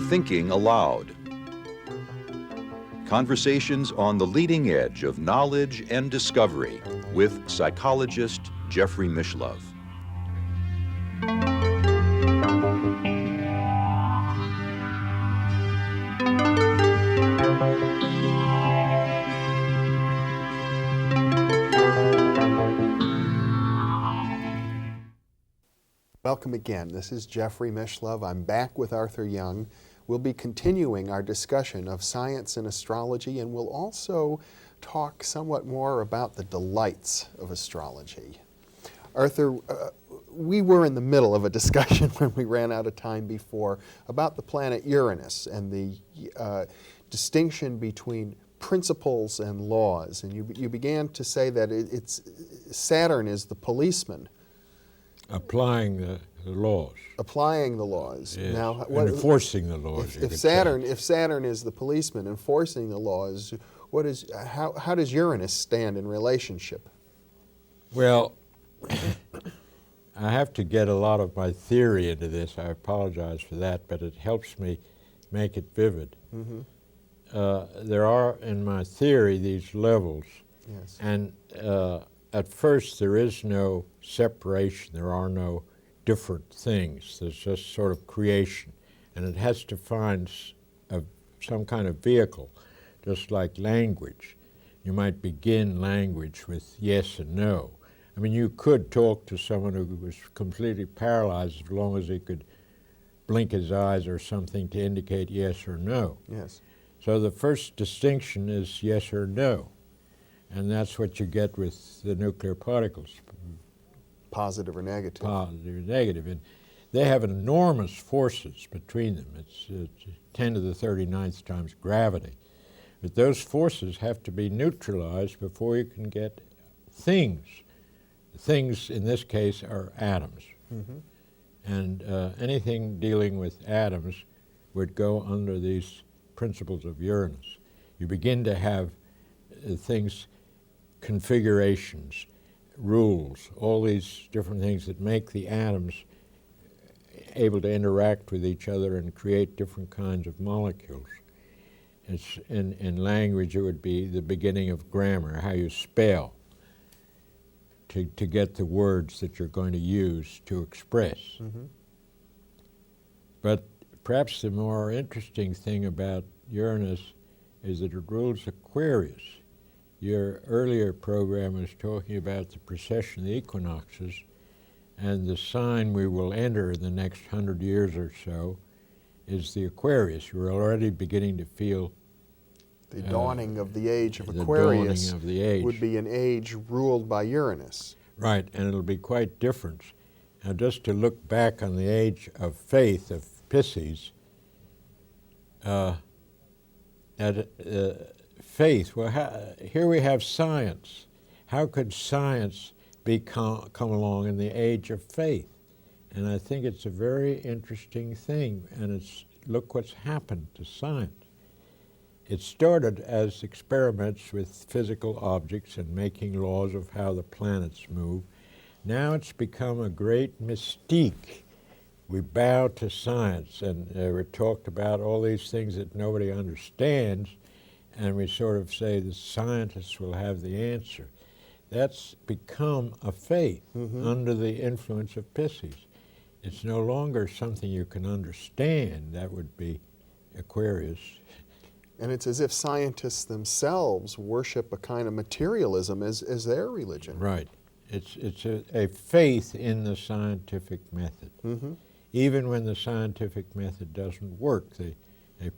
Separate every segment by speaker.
Speaker 1: Thinking Aloud. Conversations on the leading edge of knowledge and discovery with psychologist Jeffrey Mishlove.
Speaker 2: Welcome again. This is Jeffrey Mishlove. I'm back with Arthur Young. We'll be continuing our discussion of science and astrology, and we'll also talk somewhat more about the delights of astrology. Arthur, we were in the middle of a discussion when we ran out of time before about the planet Uranus and the distinction between principles and laws. And you began to say that it's Saturn is the policeman.
Speaker 3: Applying the laws.
Speaker 2: Applying the laws.
Speaker 3: Yes.
Speaker 2: Now,
Speaker 3: and enforcing the laws.
Speaker 2: If Saturn is the policeman enforcing the laws, how does Uranus stand in relationship?
Speaker 3: Well, I have to get a lot of my theory into this. I apologize for that, but it helps me make it vivid. Mm-hmm. There are, in my theory, these levels.
Speaker 2: Yes.
Speaker 3: And at first, there is no separation. There are no different things. There's just sort of creation. And it has to find some kind of vehicle, just like language. You might begin language with yes and no. I mean, you could talk to someone who was completely paralyzed as long as he could blink his eyes or something to indicate yes or no.
Speaker 2: Yes.
Speaker 3: So the first distinction is yes or no. And that's what you get with the nuclear particles.
Speaker 2: Positive or negative.
Speaker 3: Positive or negative. And they have enormous forces between them. It's 10 to the 39th times gravity. But those forces have to be neutralized before you can get things. Things, in this case, are atoms. Mm-hmm. And anything dealing with atoms would go under these principles of Uranus. You begin to have things, configurations, rules, all these different things that make the atoms able to interact with each other and create different kinds of molecules. It's in language, it would be the beginning of grammar, how you spell to get the words that you're going to use to express. Mm-hmm. But perhaps the more interesting thing about Uranus is that it rules Aquarius. Your earlier program was talking about the precession of the equinoxes, and the sign we will enter in the next 100 years or so is the Aquarius. You're already beginning to feel
Speaker 2: the dawning of the age of Aquarius.
Speaker 3: The dawning of the age
Speaker 2: would be an age ruled by Uranus.
Speaker 3: Right, and it'll be quite different. Now, just to look back on the age of faith of Pisces, faith, well, here we have science. How could science come along in the age of faith? And I think it's a very interesting thing, and look what's happened to science. It started as experiments with physical objects and making laws of how the planets move. Now it's become a great mystique. We bow to science, and we're talked about all these things that nobody understands, and we sort of say the scientists will have the answer. That's become a faith under the influence of Pisces. It's no longer something you can understand. That would be Aquarius.
Speaker 2: And it's as if scientists themselves worship a kind of materialism as their religion.
Speaker 3: Right. It's a faith in the scientific method. Mm-hmm. Even when the scientific method doesn't work, they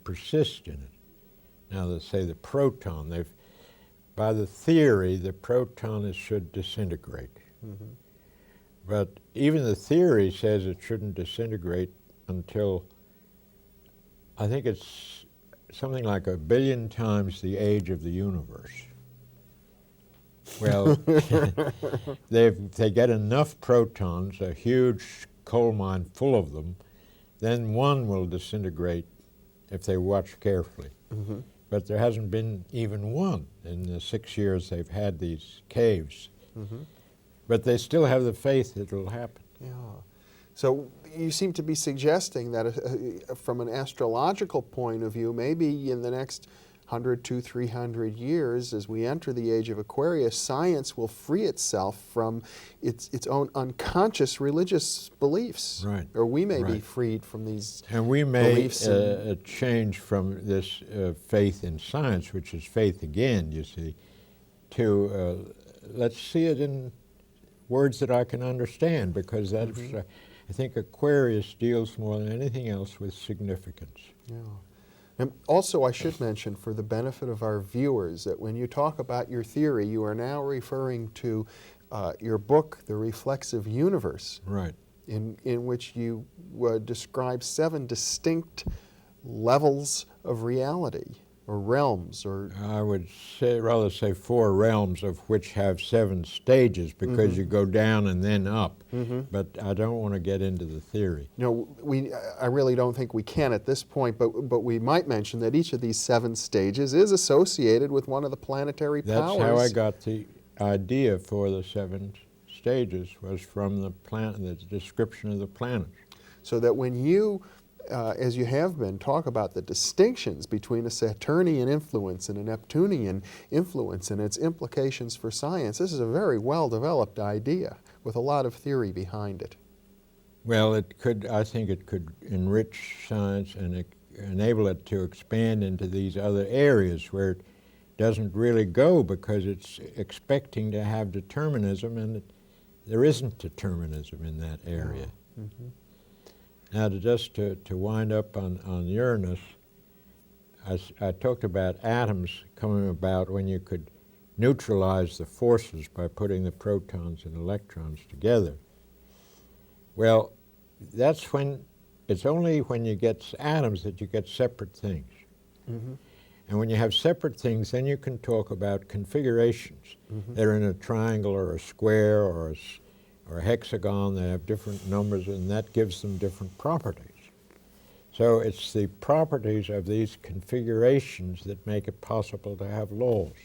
Speaker 3: persist in it. Now, let's say the proton, by the theory, the proton should disintegrate. Mm-hmm. But even the theory says it shouldn't disintegrate until, I think it's something like 1 billion times the age of the universe. Well, they get enough protons, a huge coal mine full of them, then one will disintegrate if they watch carefully. Mm-hmm. But there hasn't been even one in the 6 years they've had these caves. Mm-hmm. But they still have the faith that it will happen.
Speaker 2: So you seem to be suggesting that from an astrological point of view, maybe in the next 100, 200, 300 years, as we enter the age of Aquarius, science will free itself from its own unconscious religious beliefs.
Speaker 3: Right.
Speaker 2: Or we may be
Speaker 3: Right.
Speaker 2: freed from these
Speaker 3: And we may
Speaker 2: beliefs.
Speaker 3: change from this faith in science, which is faith again, you see, to let's see it in words that I can understand, because that's, I think Aquarius deals more than anything else with significance.
Speaker 2: Yeah. And also, I should mention, for the benefit of our viewers, that when you talk about your theory, you are now referring to your book, The Reflexive Universe,
Speaker 3: Right.
Speaker 2: in which you describe 7 distinct levels of reality, or realms, or...
Speaker 3: I would rather say 4 realms, of which have 7 stages, because you go down and then up. But I don't want to get into the theory.
Speaker 2: You know, I really don't think we can at this point, but we might mention that each of these 7 stages is associated with one of the planetary powers.
Speaker 3: That's how I got the idea for the 7 stages, was from the description of the planets.
Speaker 2: So that when you, as you have been, talk about the distinctions between a Saturnian influence and a Neptunian influence and its implications for science, this is a very well-developed idea with a lot of theory behind it.
Speaker 3: Well, I think it could enrich science and enable it to expand into these other areas where it doesn't really go, because it's expecting to have determinism, and there isn't determinism in that area. Now, to wind up on Uranus, I talked about atoms coming about when you could neutralize the forces by putting the protons and electrons together. Well, it's only when you get atoms that you get separate things. And when you have separate things, then you can talk about configurations. They're in a triangle or a square or a hexagon. They have different numbers, and that gives them different properties. So it's the properties of these configurations that make it possible to have laws.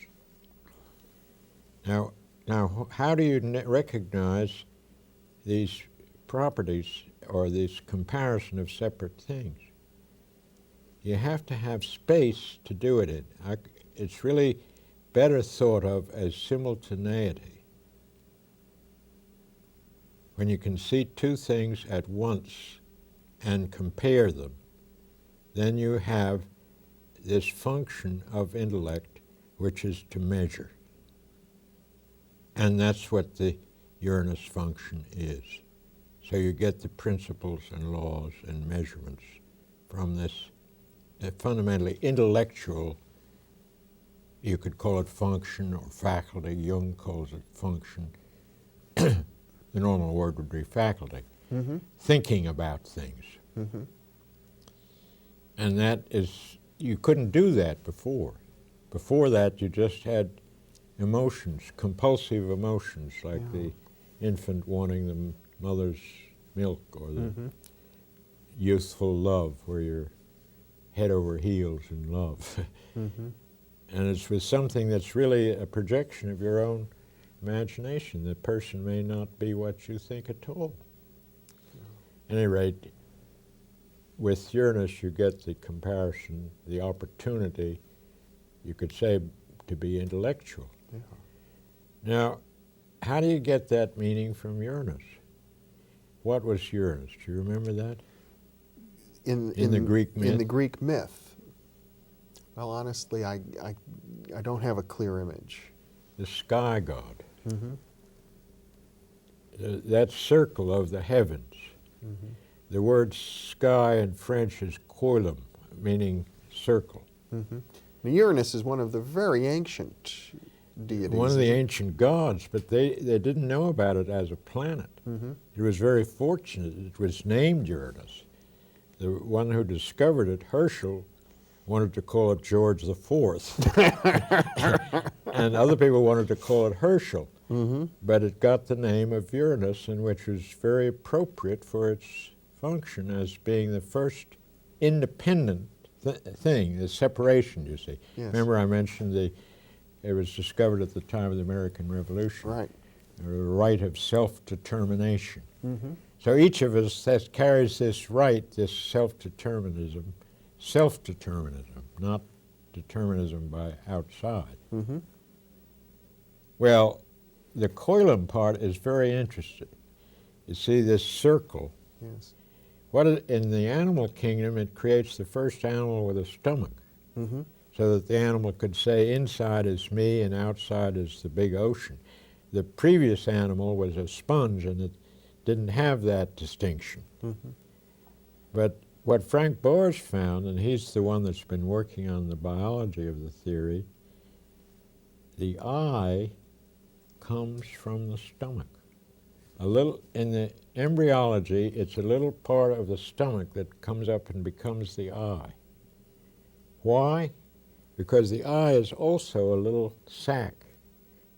Speaker 3: Now, how do you recognize these properties or this comparison of separate things? You have to have space to do it in. It's really better thought of as simultaneity. When you can see 2 things at once and compare them, then you have this function of intellect, which is to measure. And that's what the Uranus function is. So you get the principles and laws and measurements from this fundamentally intellectual, you could call it function or faculty. Jung calls it function. The normal word would be faculty. Thinking about things. And that is, you couldn't do that before. Before that, you just had emotions, compulsive emotions, like the infant wanting the mother's milk, or the youthful love, where you're head over heels in love. And it's with something that's really a projection of your own imagination. The person may not be what you think at all. At any rate, with Uranus you get the comparison, the opportunity, you could say, to be intellectual. Now, how do you get that meaning from Uranus? What was Uranus? Do you remember that? In the Greek myth?
Speaker 2: In the Greek myth. Well, honestly, I don't have a clear image.
Speaker 3: The sky god. That circle of the heavens. The word sky in French is coelum, meaning circle.
Speaker 2: Now, Uranus is one of the very ancient deities.
Speaker 3: One of the ancient gods, but they didn't know about it as a planet. It was very fortunate it was named Uranus. The one who discovered it, Herschel, wanted to call it George IV. And other people wanted to call it Herschel. But it got the name of Uranus, and which was very appropriate for its function as being the first independent thing, the separation, you see.
Speaker 2: Yes.
Speaker 3: Remember I mentioned it was discovered at the time of the American Revolution.
Speaker 2: Right.
Speaker 3: The right of self-determination. So each of us that carries this right, this self-determinism, not determinism by outside.
Speaker 2: Mm-hmm.
Speaker 3: Well, the coilum part is very interesting. You see this circle.
Speaker 2: Yes.
Speaker 3: In the animal kingdom, it creates the first animal with a stomach,
Speaker 2: Mm-hmm.
Speaker 3: so that the animal could say inside is me and outside is the big ocean. The previous animal was a sponge and it didn't have that distinction.
Speaker 2: Mm-hmm.
Speaker 3: But what Frank Bohr's found, and he's the one that's been working on the biology of the theory, the I comes from the stomach. In the embryology, it's a little part of the stomach that comes up and becomes the I. Why? Because the I is also a little sac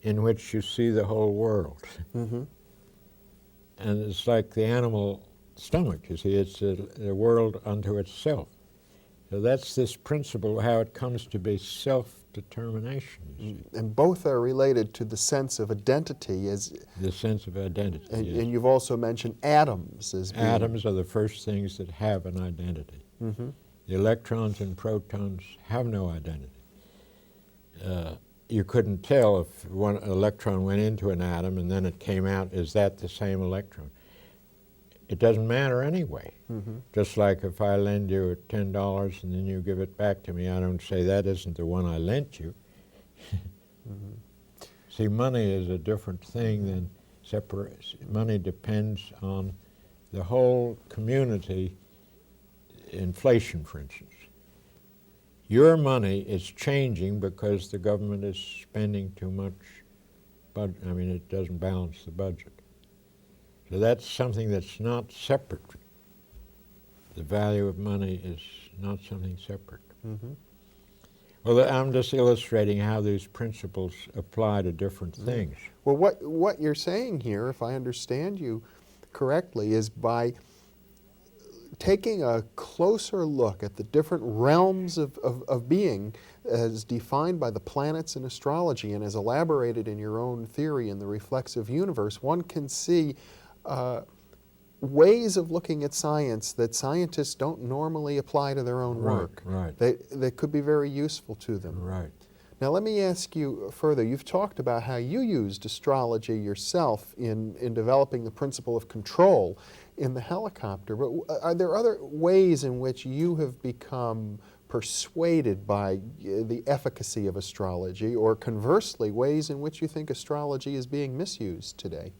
Speaker 3: in which you see the whole world.
Speaker 2: Mm-hmm.
Speaker 3: And it's like the animal stomach, you see, it's a world unto itself. So that's this principle, how it comes to be self-determination, you see.
Speaker 2: And both are related to the sense of identity as...
Speaker 3: The sense of identity, yes.
Speaker 2: And you've also mentioned atoms as being...
Speaker 3: Atoms are the first things that have an identity.
Speaker 2: Mm-hmm.
Speaker 3: The electrons and protons have no identity. You couldn't tell if one electron went into an atom and then it came out, is that the same electron? It doesn't matter anyway.
Speaker 2: Mm-hmm.
Speaker 3: Just like if I lend you $10 and then you give it back to me, I don't say that isn't the one I lent you.
Speaker 2: Mm-hmm.
Speaker 3: See, money is a different thing than separate. Money depends on the whole community. Inflation, for instance. Your money is changing because the government is spending too much, it doesn't balance the budget. So that's something that's not separate. The value of money is not something separate.
Speaker 2: Mm-hmm.
Speaker 3: Well, I'm just illustrating how these principles apply to different things.
Speaker 2: Well, what you're saying here, if I understand you correctly, is by taking a closer look at the different realms of being as defined by the planets in astrology and as elaborated in your own theory in the reflexive universe, one can see ways of looking at science that scientists don't normally apply to their own work.
Speaker 3: Right.
Speaker 2: They could be very useful to them.
Speaker 3: Right.
Speaker 2: Now let me ask you further. You've talked about how you used astrology yourself in developing the principle of control in the helicopter, but are there other ways in which you have become persuaded by the efficacy of astrology, or conversely, ways in which you think astrology is being misused today?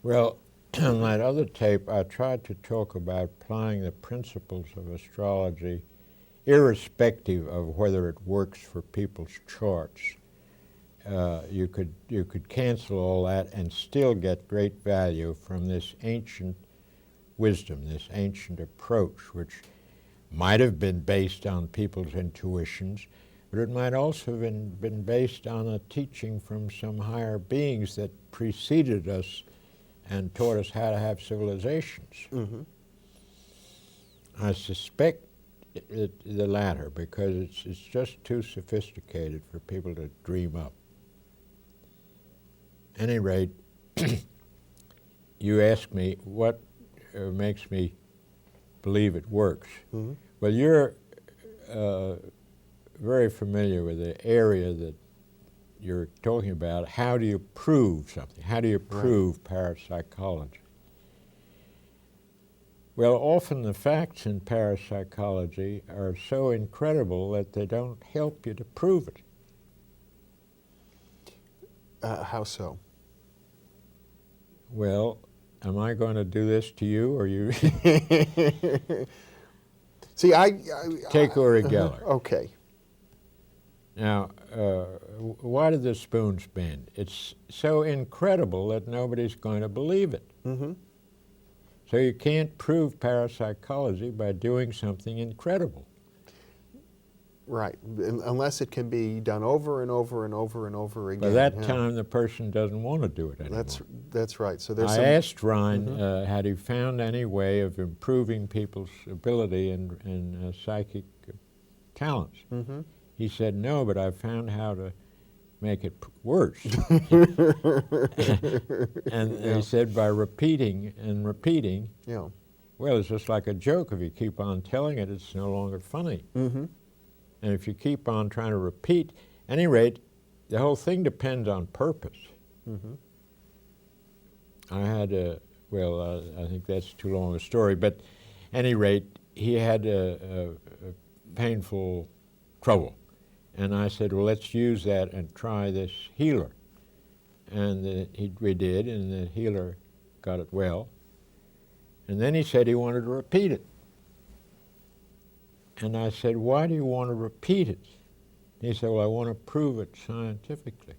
Speaker 3: Well, on that other tape, I tried to talk about applying the principles of astrology irrespective of whether it works for people's charts. You could cancel all that and still get great value from this ancient wisdom, this ancient approach, which might have been based on people's intuitions, but it might also have been based on a teaching from some higher beings that preceded us and taught us how to have civilizations.
Speaker 2: Mm-hmm.
Speaker 3: I suspect the latter, because it's just too sophisticated for people to dream up. At any rate, you ask me what makes me believe it works.
Speaker 2: Mm-hmm.
Speaker 3: Well, you're very familiar with the area that you're talking about. How do you prove something? How do you prove parapsychology? Well, often the facts in parapsychology are so incredible that they don't help you to prove it.
Speaker 2: How so?
Speaker 3: Well, am I going to do this to you, or you?
Speaker 2: See,
Speaker 3: Take Uri Geller.
Speaker 2: Okay.
Speaker 3: Now, why did the spoons bend? It's so incredible that nobody's going to believe it.
Speaker 2: Mm-hmm.
Speaker 3: So you can't prove parapsychology by doing something incredible.
Speaker 2: Right, unless it can be done over and over and over and over again.
Speaker 3: By that time, the person doesn't want to do it anymore.
Speaker 2: That's right. So there's
Speaker 3: I asked Ryan, had he found any way of improving people's ability and psychic talents?
Speaker 2: Mm-hmm.
Speaker 3: He said, no, but I found how to make it worse. And
Speaker 2: Yeah.
Speaker 3: he said by repeating and repeating,
Speaker 2: Yeah.
Speaker 3: well, it's just like a joke. If you keep on telling it, it's no longer funny.
Speaker 2: Mm-hmm.
Speaker 3: And if you keep on trying to repeat, at any rate, the whole thing depends on purpose.
Speaker 2: Mm-hmm.
Speaker 3: I had I think that's too long a story, but at any rate, he had a painful trouble. And I said, well, let's use that and try this healer. And we did, and the healer got it well. And then he said he wanted to repeat it. And I said, why do you want to repeat it? He said, well, I want to prove it scientifically.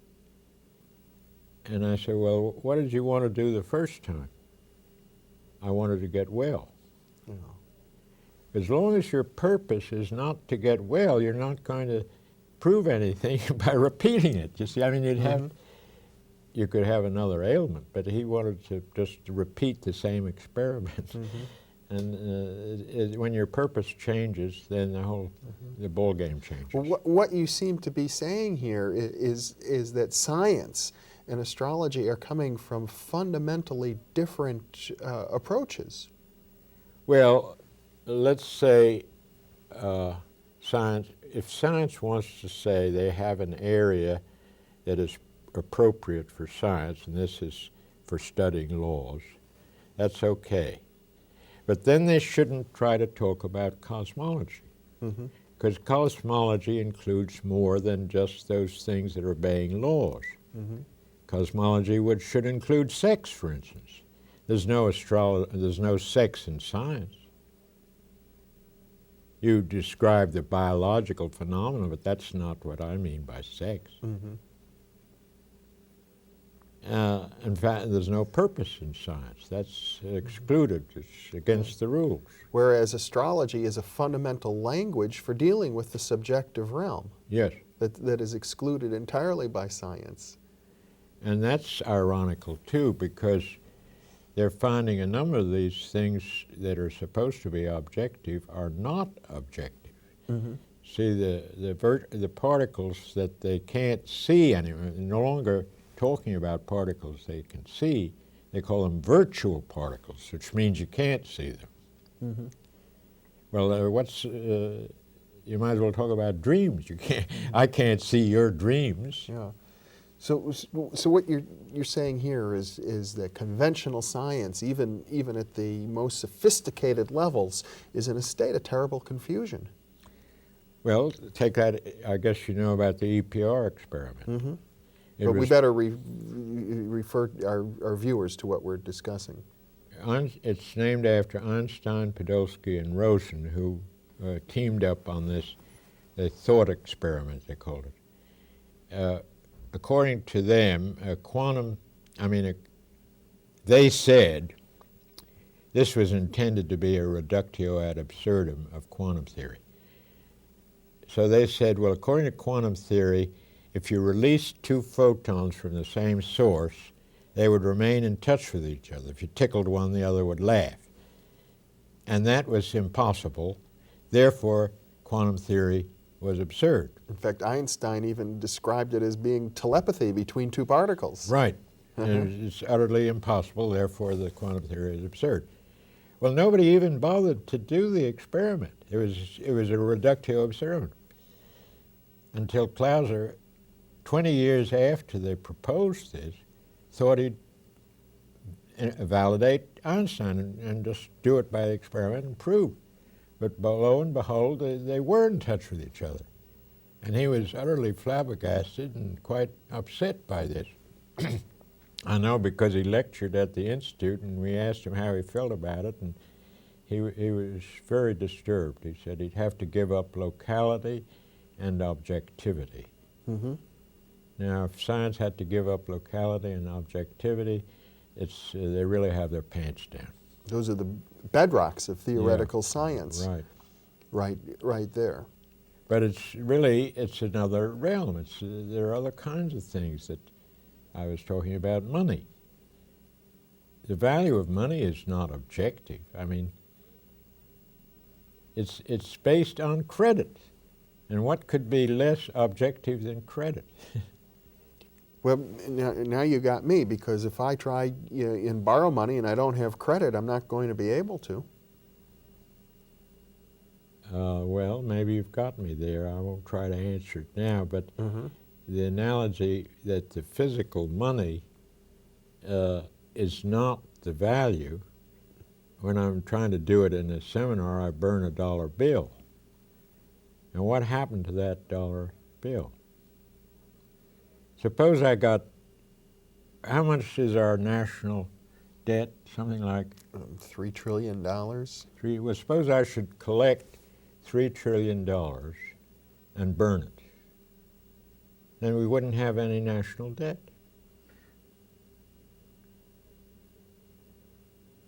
Speaker 3: And I said, well, what did you want to do the first time? I wanted to get well.
Speaker 2: Yeah.
Speaker 3: As long as your purpose is not to get well, you're not going to prove anything by repeating it. You see, I mean, you could have another ailment, but he wanted to just repeat the same experiment.
Speaker 2: Mm-hmm.
Speaker 3: And when your purpose changes, then the ball game changes.
Speaker 2: Well, what you seem to be saying here is that science and astrology are coming from fundamentally different approaches.
Speaker 3: Well, let's say science, if science wants to say they have an area that is appropriate for science, and this is for studying laws, that's okay. But then they shouldn't try to talk about cosmology, because cosmology includes more than just those things that are obeying laws. Cosmology should include sex, for instance. There's no sex in science. You describe the biological phenomena, but that's not what I mean by sex. In fact, there's no purpose in science. That's excluded. It's against the rules.
Speaker 2: Whereas astrology is a fundamental language for dealing with the subjective realm.
Speaker 3: Yes.
Speaker 2: That is excluded entirely by science.
Speaker 3: And that's ironical, too, because they're finding a number of these things that are supposed to be objective are not objective. See, the particles that they can't see anymore, no longer talking about particles they can see, they call them virtual particles, which means you can't see them. Well, you might as well talk about dreams. You can't. I can't see your dreams.
Speaker 2: Yeah. So what you're saying here is that conventional science, even at the most sophisticated levels, is in a state of terrible confusion.
Speaker 3: Well, take that. I guess you know about the EPR experiment.
Speaker 2: But we better refer our viewers to what we're discussing.
Speaker 3: It's named after Einstein, Podolsky, and Rosen, who teamed up on this, the thought experiment, they called it. According to them, they said this was intended to be a reductio ad absurdum of quantum theory. So they said, well, according to quantum theory, if you released two photons from the same source, they would remain in touch with each other. If you tickled one, the other would laugh. And that was impossible. Therefore, quantum theory was absurd.
Speaker 2: In fact, Einstein even described it as being telepathy between two particles.
Speaker 3: Right. And it's utterly impossible, therefore the quantum theory is absurd. Well, nobody even bothered to do the experiment. It was a reductio absurdum. Until Clauser, 20 years after they proposed this, thought he'd validate Einstein and just do it by experiment and prove. But lo and behold, they were in touch with each other. And he was utterly flabbergasted and quite upset by this. I know because he lectured at the Institute, and we asked him how he felt about it, and he was very disturbed. He said he'd have to give up locality and objectivity. Now, if science had to give up locality and objectivity, they really have their pants down.
Speaker 2: Those are the bedrocks of theoretical science.
Speaker 3: Right.
Speaker 2: Right there.
Speaker 3: But it's another realm. There are other kinds of things that I was talking about. Money. The value of money is not objective. I mean, it's based on credit. And what could be less objective than credit?
Speaker 2: Well, now you got me, because if I try and borrow money and I don't have credit, I'm not going to be able to.
Speaker 3: Well, maybe you've got me there. I won't try to answer it now, but the analogy that the physical money is not the value. When I'm trying to do it in a seminar, I burn a dollar bill. And what happened to that dollar bill? Suppose I got, how much is our national debt? Something like
Speaker 2: $3 trillion.
Speaker 3: well, suppose I should collect $3 trillion and burn it. Then we wouldn't have any national debt.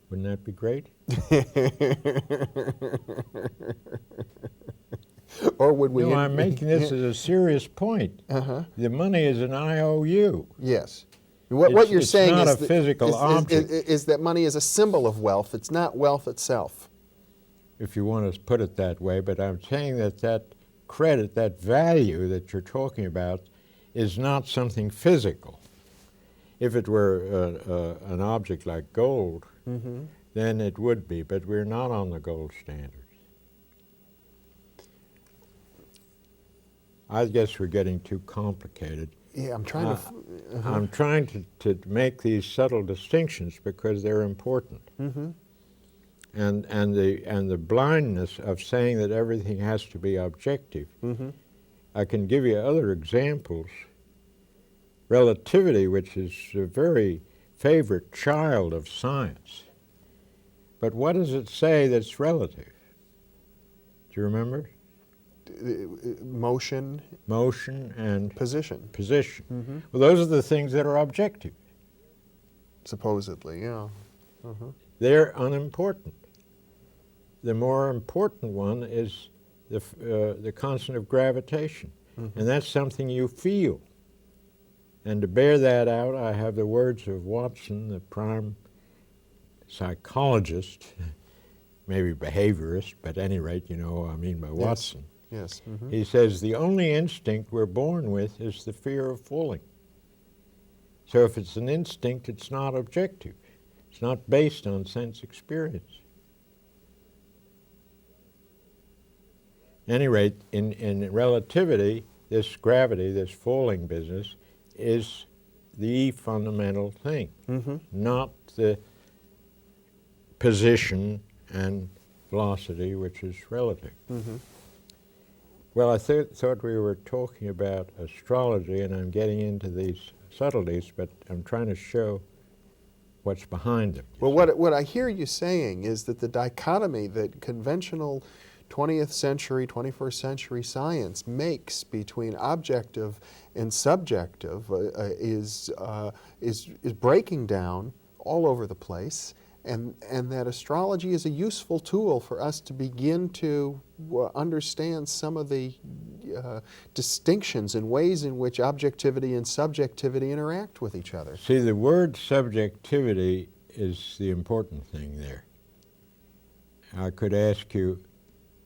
Speaker 3: Wouldn't that be great?
Speaker 2: Or would we?
Speaker 3: No, I'm making this as a serious point. The money is an IOU.
Speaker 2: Yes. What you're saying
Speaker 3: not
Speaker 2: is
Speaker 3: a physical object.
Speaker 2: Is that money is a symbol of wealth. It's not wealth itself.
Speaker 3: If you want to put it that way, but I'm saying that that credit, that value that you're talking about, is not something physical. If it were an object like gold, then it would be, but we're not on the gold standard. I guess we're getting too complicated.
Speaker 2: Yeah, I'm trying to.
Speaker 3: I'm trying to make these subtle distinctions because they're important. And the blindness of saying that everything has to be objective. I can give you other examples. Relativity, which is a very favorite child of science. But what does it say that's relative? Do you remember?
Speaker 2: Motion.
Speaker 3: Motion and
Speaker 2: position.
Speaker 3: Position. Well, those are the things that are objective.
Speaker 2: Supposedly, yeah.
Speaker 3: They're unimportant. The more important one is the constant of gravitation, and that's something you feel. And to bear that out, I have the words of Watson, the prime psychologist, maybe behaviorist, but at any rate, you know what I mean by Watson.
Speaker 2: Yes.
Speaker 3: He says the only instinct we're born with is the fear of falling. So if it's an instinct, it's not objective. It's not based on sense experience. At any rate, in relativity, this gravity, this falling business, is the fundamental thing, not the position and velocity, which is relative. Well, I thought we were talking about astrology, and I'm getting into these subtleties, but I'm trying to show what's behind them.
Speaker 2: Well, what I hear you saying is that the dichotomy that conventional 20th century, 21st century science makes between objective and subjective is breaking down all over the place, and that astrology is a useful tool for us to begin to understand some of the distinctions and ways in which objectivity and subjectivity interact with each other.
Speaker 3: See, the word subjectivity is the important thing there. I could ask you,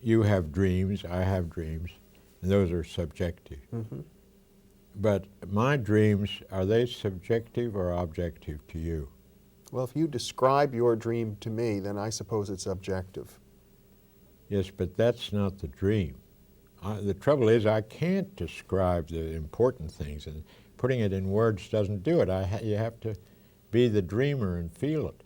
Speaker 3: you have dreams, I have dreams, and those are subjective. But my dreams, are they subjective or objective to you?
Speaker 2: Well, if you describe your dream to me, then I suppose it's objective.
Speaker 3: Yes, but that's not the dream. The trouble is I can't describe the important things, and putting it in words doesn't do it. You have to be the dreamer and feel it.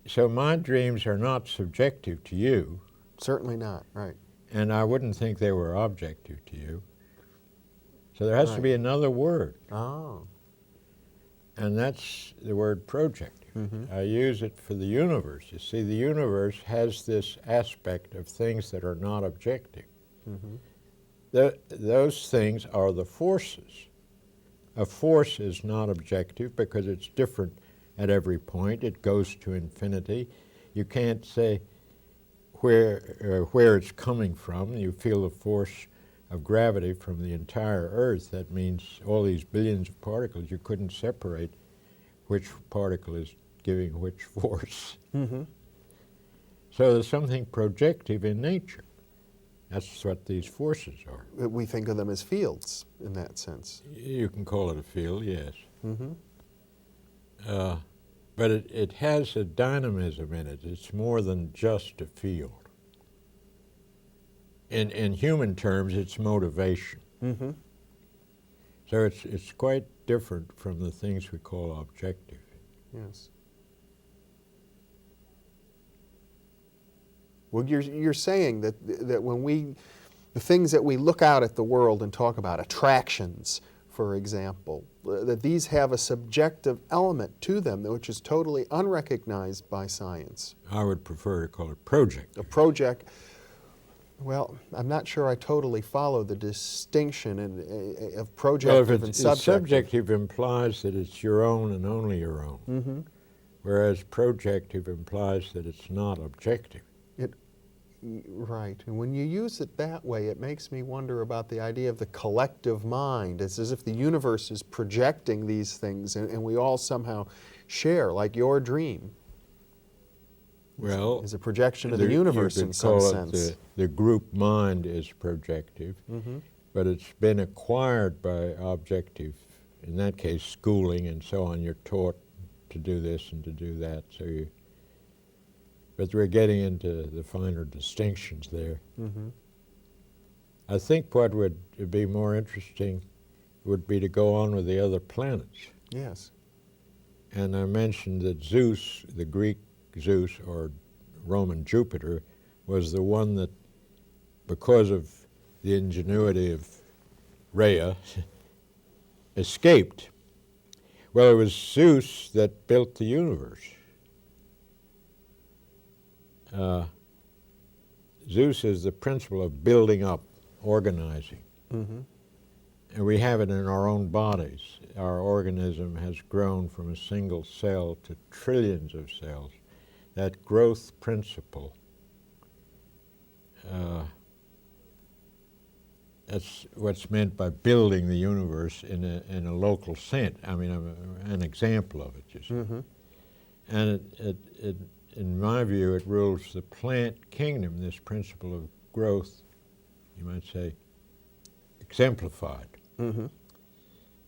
Speaker 3: So my dreams are not subjective to you.
Speaker 2: Certainly not, right.
Speaker 3: And I wouldn't think they were objective to you. So there has to be another word.
Speaker 2: Oh.
Speaker 3: And that's the word projective. I use it for the universe. You see, the universe has this aspect of things that are not objective. Those things are the forces. A force is not objective because it's different at every point. It goes to infinity. You can't say where it's coming from. You feel the force of gravity from the entire Earth. That means all these billions of particles, you couldn't separate which particle is giving which force. So there's something projective in nature. That's what these forces are.
Speaker 2: We think of them as fields in that sense.
Speaker 3: You can call it a field, yes.
Speaker 2: Mm-hmm.
Speaker 3: But it has a dynamism in it. It's more than just a field. In human terms, it's motivation.
Speaker 2: Mm-hmm.
Speaker 3: So it's quite different from the things we call objective.
Speaker 2: Yes. Well, you're saying that when the things that we look out at the world and talk about, attractions, for example, that these have a subjective element to them which is totally unrecognized by science.
Speaker 3: I would prefer to call it project.
Speaker 2: A project, well, I'm not sure I totally follow the distinction of projective and subjective.
Speaker 3: Subjective implies that it's your own and only your own,
Speaker 2: Mm-hmm.
Speaker 3: whereas projective implies that it's not objective.
Speaker 2: Right, and when you use it that way, it makes me wonder about the idea of the collective mind. It's as if the universe is projecting these things and we all somehow share, like your dream.
Speaker 3: Well,
Speaker 2: is a projection of the universe in some sense.
Speaker 3: The group mind is projective,
Speaker 2: Mm-hmm.
Speaker 3: but it's been acquired by objective, in that case schooling and so on. You're taught to do this and to do that, but we're getting into the finer distinctions there.
Speaker 2: Mm-hmm.
Speaker 3: I think what would be more interesting would be to go on with the other planets.
Speaker 2: Yes.
Speaker 3: And I mentioned that Zeus, the Greek Zeus, or Roman Jupiter, was the one that, because of the ingenuity of Rhea, escaped. Well, it was Zeus that built the universe. Zeus is the principle of building up, organizing.
Speaker 2: Mm-hmm.
Speaker 3: And we have it in our own bodies. Our organism has grown from a single cell to trillions of cells. That growth principle, that's what's meant by building the universe in a local sense. I mean, an example of it, you see.
Speaker 2: Mm-hmm.
Speaker 3: And in my view, it rules the plant kingdom, this principle of growth, you might say, exemplified.
Speaker 2: Mm-hmm.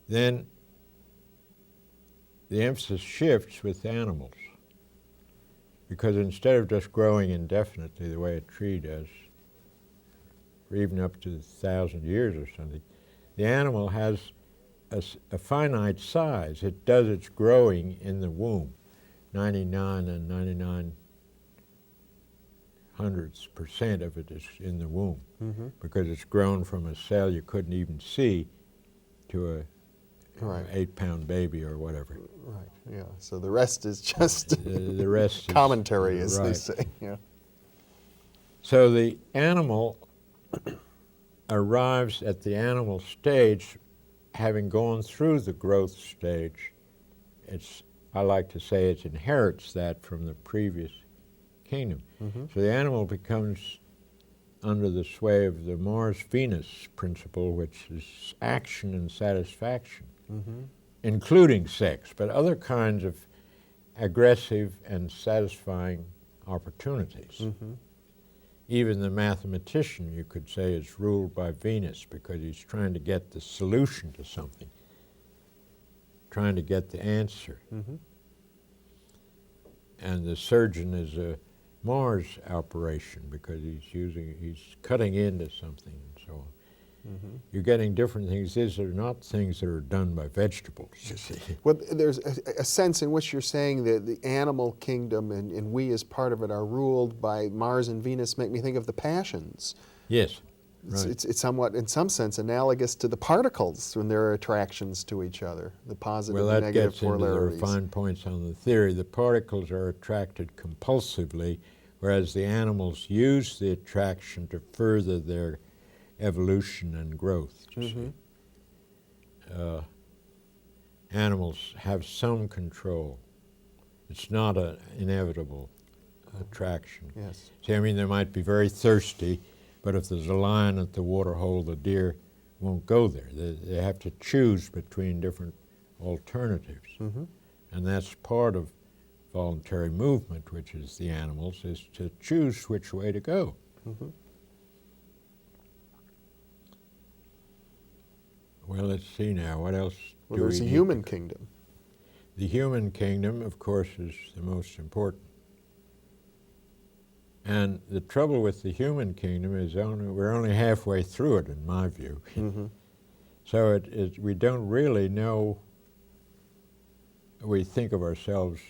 Speaker 3: Then the emphasis shifts with animals, because instead of just growing indefinitely the way a tree does, or even up to 1,000 years or something, the animal has a finite size. It does its growing in the womb. 99 and 99 hundredths% of it is in the womb,
Speaker 2: Mm-hmm.
Speaker 3: because it's grown from a cell you couldn't even see to a
Speaker 2: Right.
Speaker 3: 8-pound baby or whatever.
Speaker 2: Right, yeah. So the rest is just
Speaker 3: The rest is
Speaker 2: commentary, as they
Speaker 3: right.
Speaker 2: say. Yeah.
Speaker 3: So the animal arrives at the animal stage having gone through the growth stage. I like to say it inherits that from the previous kingdom.
Speaker 2: Mm-hmm.
Speaker 3: So the animal becomes under the sway of the Mars-Venus principle, which is action and satisfaction,
Speaker 2: Mm-hmm.
Speaker 3: including sex, but other kinds of aggressive and satisfying opportunities.
Speaker 2: Mm-hmm.
Speaker 3: Even the mathematician, you could say, is ruled by Venus, because he's trying to get the solution to something, trying to get the answer.
Speaker 2: Mm-hmm.
Speaker 3: And the surgeon is a Mars operation, because he's cutting into something and so on.
Speaker 2: Mm-hmm.
Speaker 3: You're getting different things. These are not things that are done by vegetables, you see.
Speaker 2: Well, there's a sense in which you're saying that the animal kingdom and we as part of it are ruled by Mars and Venus. Make me think of the passions.
Speaker 3: Yes, right.
Speaker 2: It's somewhat, in some sense, analogous to the particles when there are attractions to each other, the positive
Speaker 3: Well,
Speaker 2: and
Speaker 3: that
Speaker 2: negative
Speaker 3: gets into the
Speaker 2: polarities.
Speaker 3: refined points on the theory. The particles are attracted compulsively, whereas the animals use the attraction to further their evolution and growth, you
Speaker 2: Mm-hmm.
Speaker 3: see. Animals have some control. It's not an inevitable attraction.
Speaker 2: Yes.
Speaker 3: See, I mean, they might be very thirsty, but if there's a lion at the water hole, the deer won't go there. They have to choose between different alternatives.
Speaker 2: Mm-hmm.
Speaker 3: And that's part of voluntary movement, which is the animals, is to choose which way to go.
Speaker 2: Mm-hmm.
Speaker 3: Well, let's see now. What else
Speaker 2: Well,
Speaker 3: do
Speaker 2: there's
Speaker 3: we
Speaker 2: a
Speaker 3: need
Speaker 2: human
Speaker 3: to-
Speaker 2: kingdom.
Speaker 3: The human kingdom, of course, is the most important. And the trouble with the human kingdom is we're only halfway through it, in my view.
Speaker 2: Mm-hmm.
Speaker 3: So we don't really know. We think of ourselves,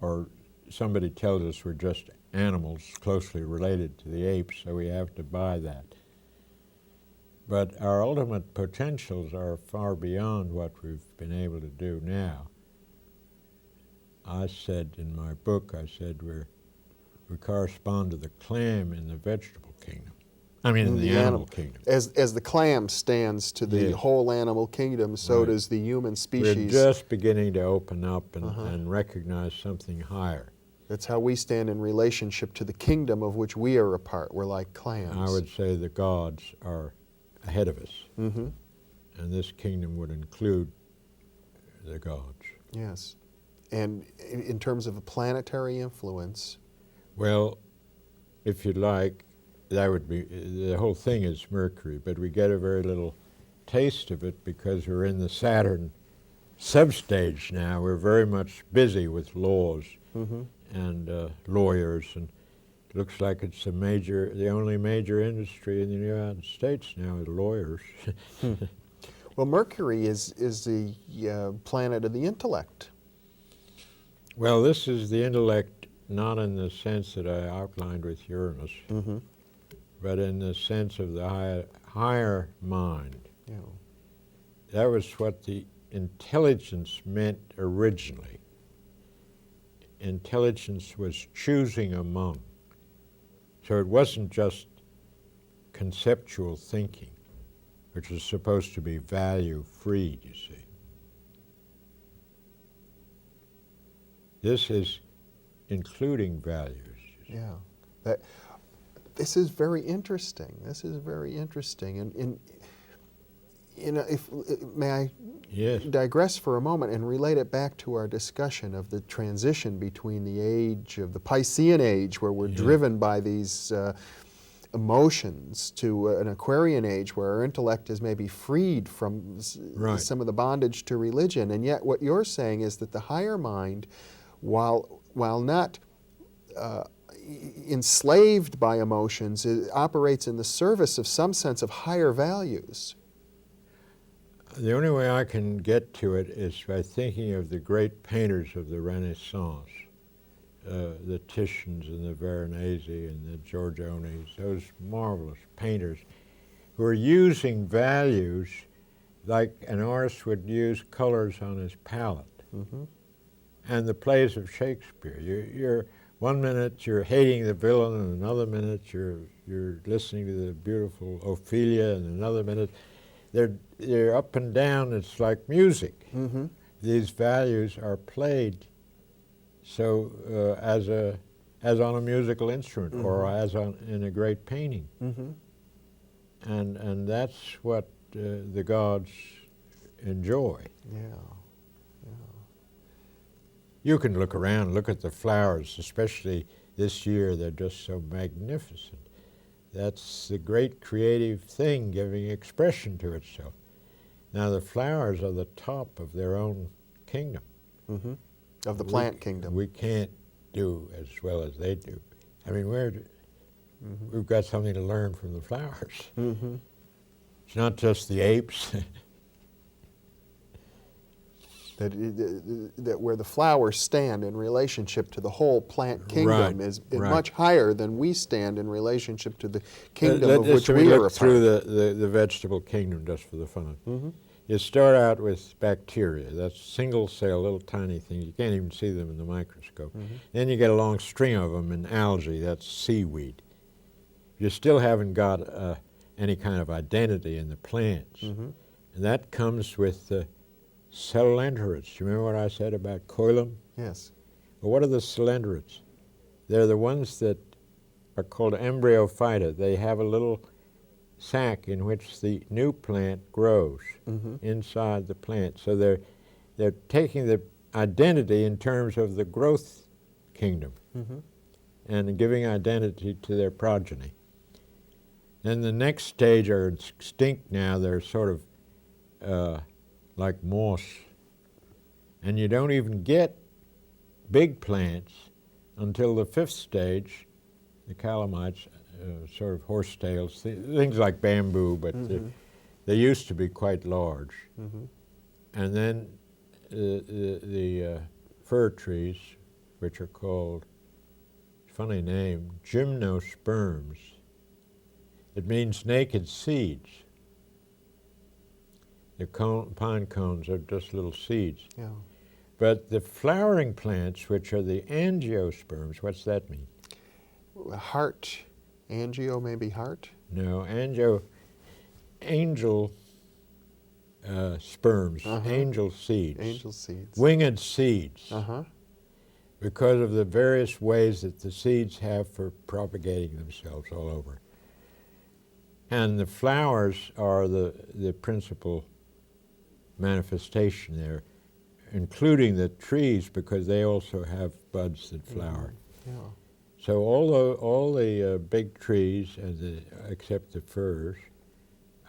Speaker 3: or somebody tells us we're just animals closely related to the apes, so we have to buy that. But our ultimate potentials are far beyond what we've been able to do now. I said in my book, we correspond to the clam in the vegetable kingdom. I mean, in the animal kingdom.
Speaker 2: As the clam stands to the
Speaker 3: Yes.
Speaker 2: whole animal kingdom, so
Speaker 3: Right.
Speaker 2: does the human
Speaker 3: We're
Speaker 2: species.
Speaker 3: just beginning to open up and recognize something higher.
Speaker 2: That's how we stand in relationship to the kingdom of which we are a part. We're like clams.
Speaker 3: I would say the gods are ahead of us,
Speaker 2: Mm-hmm.
Speaker 3: and this kingdom would include the gods.
Speaker 2: Yes. And in terms of a planetary influence,
Speaker 3: Well, if you like, that would be, the whole thing is Mercury, but we get a very little taste of it because we're in the Saturn substage now. We're very much busy with laws and lawyers, and it looks like it's the only major industry in the United States now is lawyers.
Speaker 2: well, Mercury is the planet of the intellect.
Speaker 3: Well, this is the intellect, not in the sense that I outlined with Uranus,
Speaker 2: Mm-hmm.
Speaker 3: but in the sense of the higher mind.
Speaker 2: Yeah.
Speaker 3: That was what the intelligence meant originally. Intelligence was choosing among. So it wasn't just conceptual thinking, which is supposed to be value-free, you see. This is including values.
Speaker 2: Yeah. This is very interesting. This is very interesting. And may I
Speaker 3: Yes.
Speaker 2: digress for a moment and relate it back to our discussion of the transition between the age of the Piscean age, where we're driven by these emotions, to an Aquarian age where our intellect is maybe freed from some of the bondage to religion. And yet what you're saying is that the higher mind, while not enslaved by emotions, it operates in the service of some sense of higher values.
Speaker 3: The only way I can get to it is by thinking of the great painters of the Renaissance, the Titians and the Veronese and the Giorgiones, those marvelous painters who are using values like an artist would use colors on his palette.
Speaker 2: Mm-hmm.
Speaker 3: And the plays of Shakespeare, you're one minute you're hating the villain, and another minute you're listening to the beautiful Ophelia, and another minute they're up and down. It's like music.
Speaker 2: Mm-hmm.
Speaker 3: These values are played so as on a musical instrument, or as in a great painting.
Speaker 2: Mm-hmm.
Speaker 3: And that's what the gods enjoy.
Speaker 2: Yeah.
Speaker 3: You can look around, look at the flowers, especially this year, they're just so magnificent. That's the great creative thing, giving expression to itself. Now the flowers are the top of their own kingdom.
Speaker 2: Mm-hmm. Of the plant kingdom.
Speaker 3: We can't do as well as they do. I mean, we've got something to learn from the flowers.
Speaker 2: Mm-hmm.
Speaker 3: It's not just the apes.
Speaker 2: That where the flowers stand in relationship to the whole plant kingdom is much higher than we stand in relationship to the kingdom of which we are a part.
Speaker 3: Look through the vegetable kingdom just for the fun of it.
Speaker 2: Mm-hmm.
Speaker 3: You start out with bacteria. That's single cell, little tiny things. You can't even see them in the microscope.
Speaker 2: Mm-hmm.
Speaker 3: Then you get a long string of them in algae. That's seaweed. You still haven't got any kind of identity in the plants.
Speaker 2: Mm-hmm.
Speaker 3: And that comes with the cylindrids. You remember what I said about coilum?
Speaker 2: Yes.
Speaker 3: Well, what are the cylindrids? They're the ones that are called embryophyta. They have a little sac in which the new plant grows inside the plant. So they're taking the identity in terms of the growth kingdom and giving identity to their progeny. Then the next stage are extinct now. They're sort of like moss. And you don't even get big plants until the 5th stage, the calamites, sort of horsetails, things like bamboo, but they used to be quite large. And then the fir trees, which are called, funny name, gymnosperms. It means naked seeds. The pine cones are just little seeds.
Speaker 2: Yeah.
Speaker 3: But the flowering plants, which are the angiosperms, what's that mean?
Speaker 2: Heart, angio maybe heart?
Speaker 3: No, angel sperms, angel seeds.
Speaker 2: Angel seeds.
Speaker 3: Winged seeds.
Speaker 2: Uh-huh.
Speaker 3: Because of the various ways that the seeds have for propagating themselves all over. And the flowers are the principal manifestation there, including the trees, because they also have buds that flower.
Speaker 2: Yeah.
Speaker 3: So all the big trees, except the firs,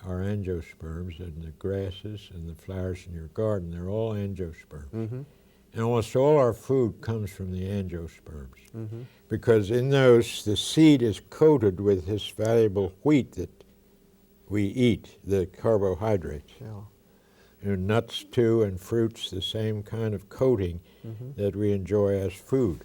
Speaker 3: are angiosperms, and the grasses and the flowers in your garden, they're all angiosperms. And almost all our food comes from the angiosperms, because in those the seed is coated with this valuable wheat that we eat, the carbohydrates.
Speaker 2: Yeah.
Speaker 3: And nuts too, and fruits, the same kind of coating that we enjoy as food.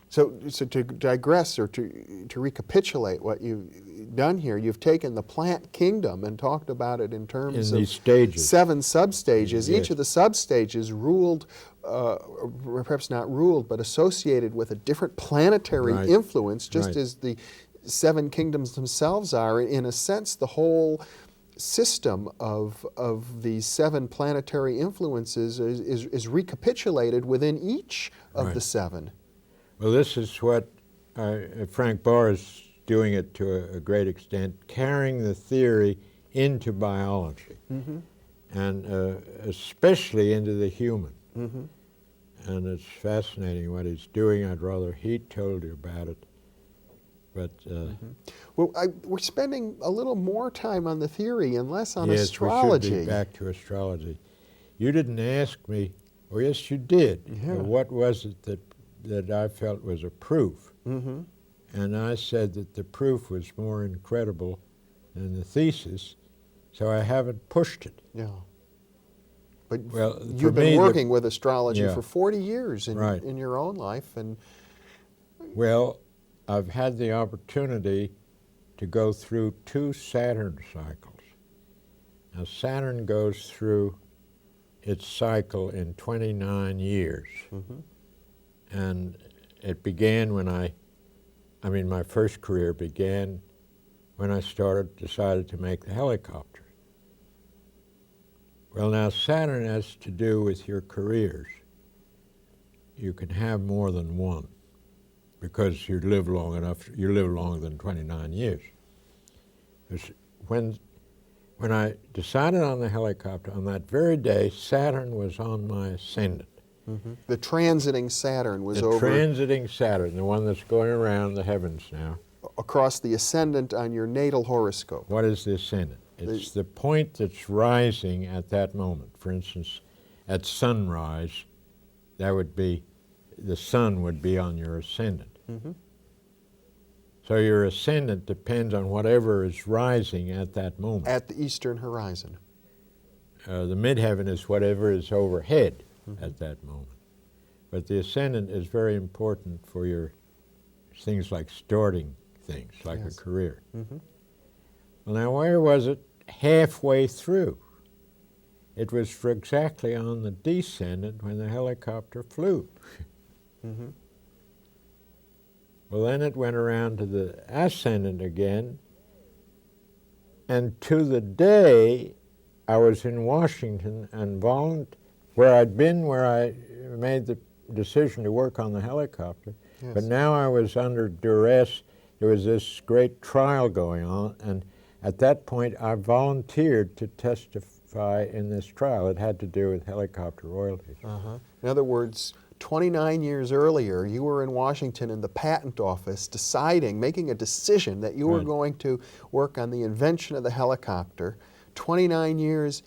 Speaker 2: So to digress or to recapitulate what you've done here, you've taken the plant kingdom and talked about it in terms
Speaker 3: In
Speaker 2: of
Speaker 3: these stages.
Speaker 2: 7 substages.
Speaker 3: Yes.
Speaker 2: Each of the substages ruled, perhaps not ruled, but associated with a different planetary
Speaker 3: Right.
Speaker 2: influence, just
Speaker 3: Right.
Speaker 2: as the 7 kingdoms themselves are. In a sense, the whole system of these 7 planetary influences is recapitulated within each of
Speaker 3: Right.
Speaker 2: the 7.
Speaker 3: Well, this is what Frank Barr is doing it to a great extent, carrying the theory into biology, and especially into the human. And it's fascinating what he's doing. I'd rather he told you about it. But
Speaker 2: Well, we're spending a little more time on the theory and less on
Speaker 3: yes,
Speaker 2: astrology.
Speaker 3: we should be back to astrology. You didn't ask me. Oh, yes, you did.
Speaker 2: Yeah.
Speaker 3: What was it that I felt was a proof? And I said that the proof was more incredible than the thesis, so I haven't pushed it.
Speaker 2: Yeah. But
Speaker 3: Well, for
Speaker 2: you've
Speaker 3: me,
Speaker 2: been working with astrology
Speaker 3: Yeah.
Speaker 2: for 40 years
Speaker 3: Right.
Speaker 2: in your own life, and
Speaker 3: Well, I've had the opportunity to go through 2 Saturn cycles. Now, Saturn goes through its cycle in 29 years. And it began when my first career began when I decided to make the helicopter. Well, now Saturn has to do with your careers. You can have more than one, because you live long enough, you live longer than 29 years. When I decided on the helicopter, on that very day, Saturn was on my ascendant.
Speaker 2: the transiting Saturn was
Speaker 3: The
Speaker 2: over
Speaker 3: transiting Saturn, the one that's going around the heavens now.
Speaker 2: across the ascendant on your natal horoscope.
Speaker 3: What is the ascendant? It's the point that's rising at that moment. For instance, at sunrise, that would be, the sun would be on your ascendant. So your ascendant depends on whatever is rising at that moment.
Speaker 2: At the eastern horizon.
Speaker 3: The midheaven is whatever is overhead at that moment. But the ascendant is very important for your things like starting things, like
Speaker 2: Yes.
Speaker 3: a career. Well, now where was it halfway through? It was for exactly on the descendant when the helicopter flew. Well, then it went around to the ascendant again, and to the day I was in Washington and where I'd been, where I made the decision to work on the helicopter,
Speaker 2: Yes.
Speaker 3: but now I was under duress. There was this great trial going on, and at that point I volunteered to testify in this trial. It had to do with helicopter royalties.
Speaker 2: In other words, 29 years earlier, you were in Washington in the patent office making a decision that you were
Speaker 3: Right.
Speaker 2: going to work on the invention of the helicopter. 29 years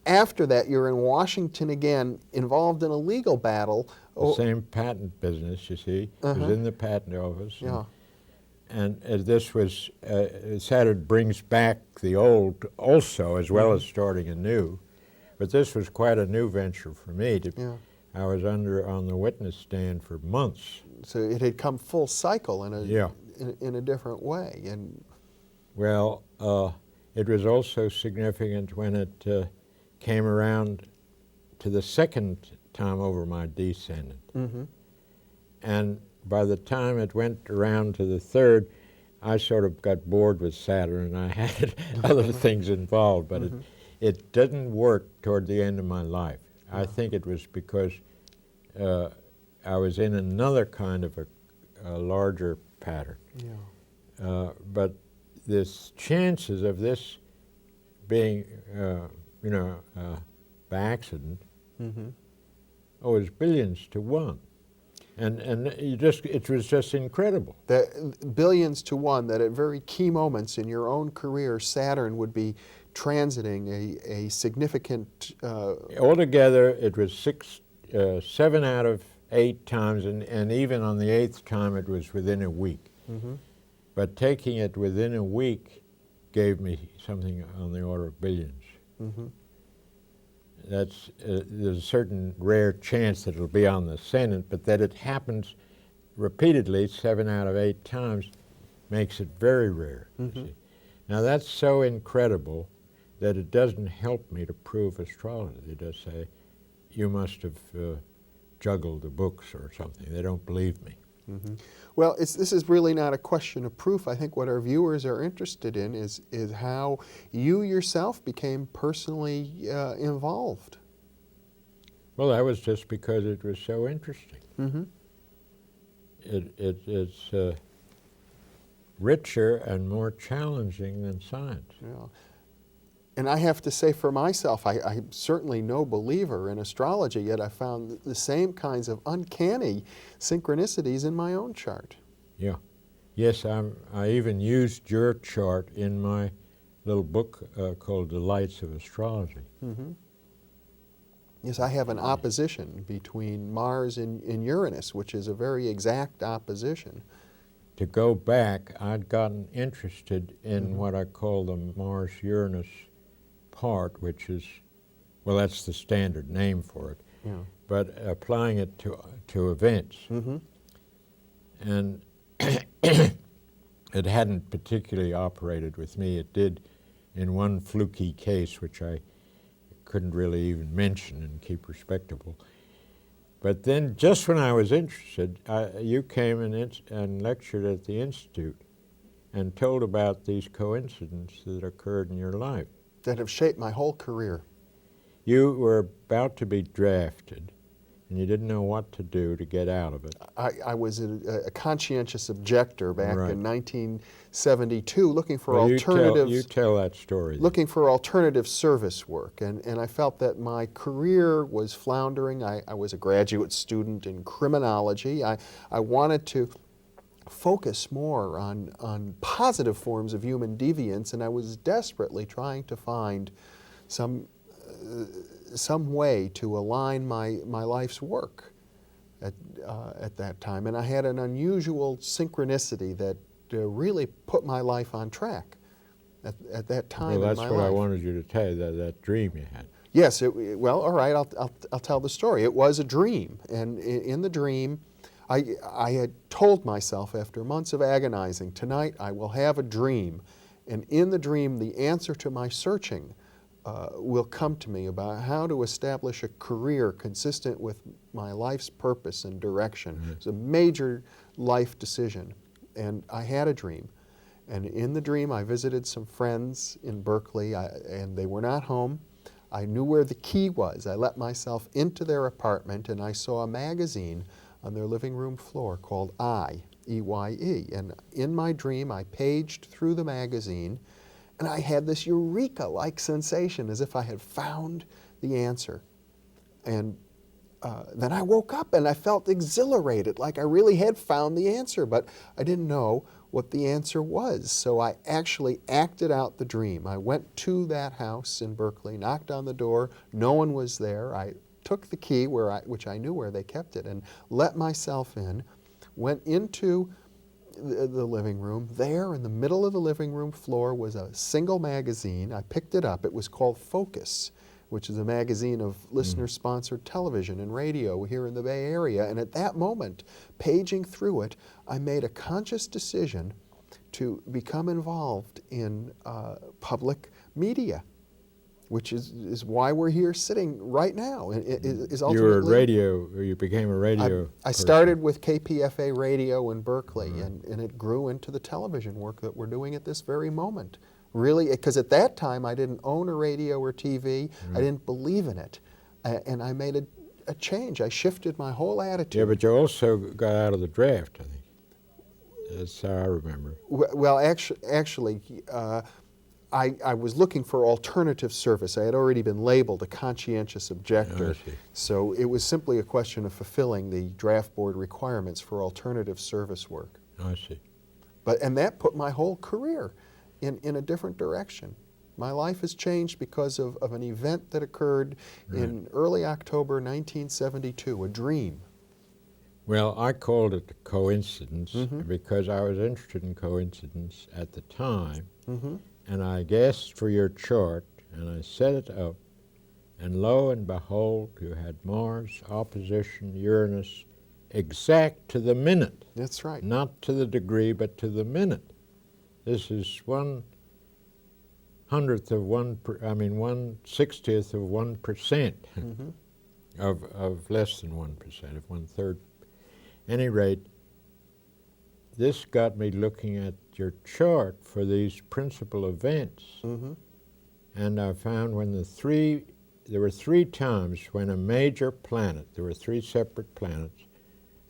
Speaker 2: after that, you're in Washington again, involved in a legal battle.
Speaker 3: The same patent business, you see. It was in the patent office.
Speaker 2: Yeah.
Speaker 3: And this was, Saturn brings back the old also, as well as starting anew. But this was quite a new venture for me. I was on the witness stand for months.
Speaker 2: So it had come full cycle in a different way. And
Speaker 3: well, it was also significant when it came around to the second time over my descendant. And by the time it went around to the third, I sort of got bored with Saturn, and I had other things involved, but it didn't work toward the end of my life. I think it was because I was in another kind of a larger pattern. But the chances of this being, by accident, is billions to one. And it was just incredible.
Speaker 2: That billions to one, that at very key moments in your own career, Saturn would be transiting a significant...
Speaker 3: Altogether, it was 7 out of 8 times, and even on the 8th time, it was within a week. But taking it within a week gave me something on the order of billions. There's a certain rare chance that it'll be on the ascendant, but that it happens repeatedly, 7 out of 8 times, makes it very rare. You see. Now that's so incredible that it doesn't help me to prove astrology. It does say, you must have juggled the books or something. They don't believe me.
Speaker 2: Well, this is really not a question of proof. I think what our viewers are interested in is how you yourself became personally involved.
Speaker 3: Well, that was just because it was so interesting. It's richer and more challenging than science.
Speaker 2: And I have to say for myself, I'm certainly no believer in astrology, yet I found the same kinds of uncanny synchronicities in my own chart.
Speaker 3: Yes, I even used your chart in my little book called Delights of Astrology.
Speaker 2: Yes, I have an opposition between Mars and Uranus, which is a very exact opposition.
Speaker 3: To go back, I'd gotten interested in what I call the Mars-Uranus part, which is, well, that's the standard name for it, but applying it to events. And it hadn't particularly operated with me. It did in one fluky case, which I couldn't really even mention and keep respectable. But then, just when I was interested, you came and lectured at the Institute and told about these coincidences that occurred in your life.
Speaker 2: That have shaped my whole career.
Speaker 3: You were about to be drafted, and you didn't know what to do to get out of it.
Speaker 2: I was a conscientious objector back in 1972, looking for alternatives.
Speaker 3: You tell that story.
Speaker 2: Looking for alternative service work, and I felt that my career was floundering. I was a graduate student in criminology. I wanted to focus more on positive forms of human deviance, and I was desperately trying to find some way to align my life's work at that time. And I had an unusual synchronicity that really put my life on track at that time in my life.
Speaker 3: Well, that's what I wanted you to tell you, that dream you had.
Speaker 2: Yes, well, all right, I'll tell the story. It was a dream, and in the dream, I had told myself after months of agonizing, tonight I will have a dream, and in the dream the answer to my searching will come to me about how to establish a career consistent with my life's purpose and direction. It's a major life decision, and I had a dream. And in the dream I visited some friends in Berkeley, and they were not home. I knew where the key was. I let myself into their apartment, and I saw a magazine on their living room floor called EYE. And in my dream, I paged through the magazine, and I had this eureka-like sensation, as if I had found the answer. And then I woke up, and I felt exhilarated, like I really had found the answer, but I didn't know what the answer was. So I actually acted out the dream. I went to that house in Berkeley, knocked on the door, no one was there. I took the key, which I knew where they kept it, and let myself in, went into the living room. There in the middle of the living room floor was a single magazine. I picked it up. It was called Focus, which is a magazine of listener-sponsored television and radio here in the Bay Area. And at that moment, paging through it, I made a conscious decision to become involved in public media, which is why we're here sitting right now. Is
Speaker 3: you were a radio, or you became a radio
Speaker 2: I started with KPFA radio in Berkeley, and it grew into the television work that we're doing at this very moment. Really, because at that time I didn't own a radio or TV, I didn't believe in it, and I made a change. I shifted my whole attitude.
Speaker 3: Yeah, but you also got out of the draft, I think. That's how I remember.
Speaker 2: Well, actually, I was looking for alternative service. I had already been labeled a conscientious objector, so it was simply a question of fulfilling the draft board requirements for alternative service work.
Speaker 3: I see.
Speaker 2: And that put my whole career in a different direction. My life has changed because of an event that occurred in early October 1972, a dream.
Speaker 3: Well, I called it a coincidence because I was interested in coincidence at the time, and I guessed for your chart, and I set it up, and lo and behold, you had Mars opposition Uranus exact to the minute.
Speaker 2: That's right.
Speaker 3: Not to the degree, but to the minute. This is 1/60th of 1% of less than 1%, of 1/3. Any rate, this got me looking at your chart for these principal events, and I found there were three times when a major planet, there were three separate planets,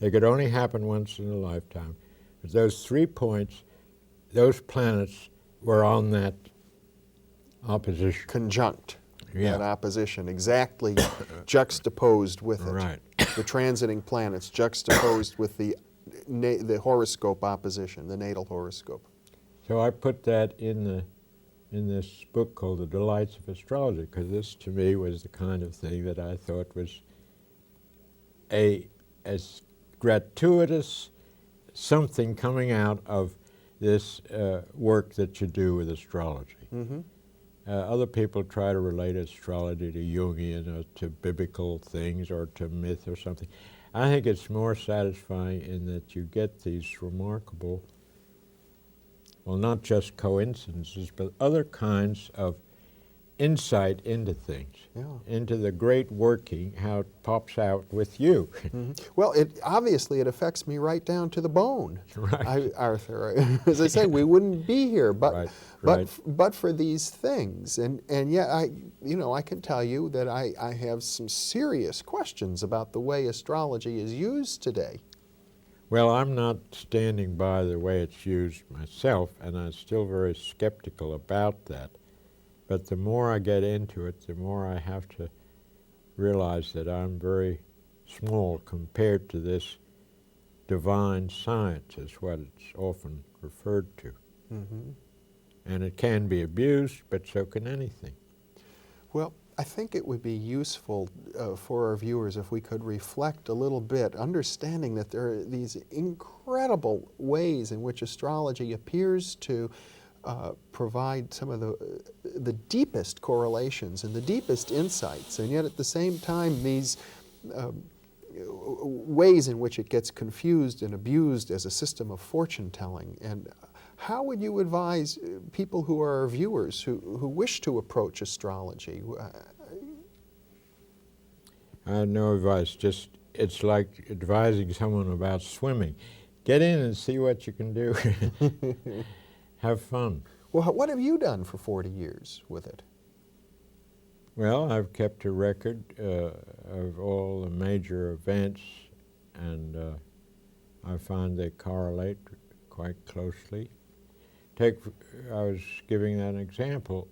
Speaker 3: they could only happen once in a lifetime, but those 3 points, those planets were on that opposition.
Speaker 2: Conjunct. That opposition, exactly juxtaposed with it.
Speaker 3: Right.
Speaker 2: The transiting planets juxtaposed with the horoscope opposition, the natal horoscope.
Speaker 3: So I put that in this book called The Delights of Astrology, because this to me was the kind of thing that I thought was a gratuitous something coming out of this work that you do with astrology. Other people try to relate astrology to Jungian or to biblical things or to myth or something. I think it's more satisfying in that you get these remarkable, well, not just coincidences, but other kinds of insight into things, into the great working, how it pops out with you.
Speaker 2: Well, obviously it affects me right down to the bone,
Speaker 3: Right.
Speaker 2: Arthur. As I say, we wouldn't be here but for these things. And yet I can tell you that I have some serious questions about the way astrology is used today.
Speaker 3: Well, I'm not standing by the way it's used myself, and I'm still very skeptical about that. But the more I get into it, the more I have to realize that I'm very small compared to this divine science, is what it's often referred to. And it can be abused, but so can anything.
Speaker 2: Well, I think it would be useful for our viewers if we could reflect a little bit, understanding that there are these incredible ways in which astrology appears to provide some of the deepest correlations and the deepest insights, and yet at the same time these ways in which it gets confused and abused as a system of fortune telling. And how would you advise people who are our viewers who wish to approach astrology?
Speaker 3: I have no advice, just it's like advising someone about swimming. Get in and see what you can do. Have fun.
Speaker 2: Well, what have you done for 40 years with it?
Speaker 3: Well, I've kept a record of all the major events, and I find they correlate quite closely. I was giving that an example.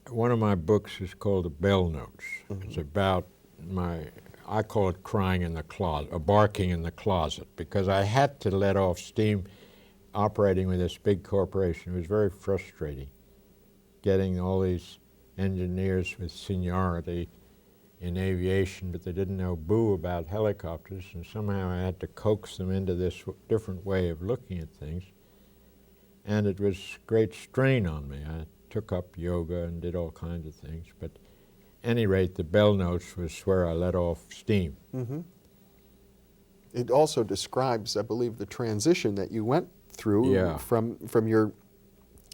Speaker 3: One of my books is called The Bell Notes. It's about my I call it crying in the closet, or barking in the closet, because I had to let off steam operating with this big corporation. It was very frustrating, getting all these engineers with seniority in aviation, but they didn't know boo about helicopters, and somehow I had to coax them into this different way of looking at things. And it was great strain on me. I took up yoga and did all kinds of things, but at any rate, the Bell notes was where I let off steam.
Speaker 2: Mm-hmm. It also describes, I believe, the transition that you went through from your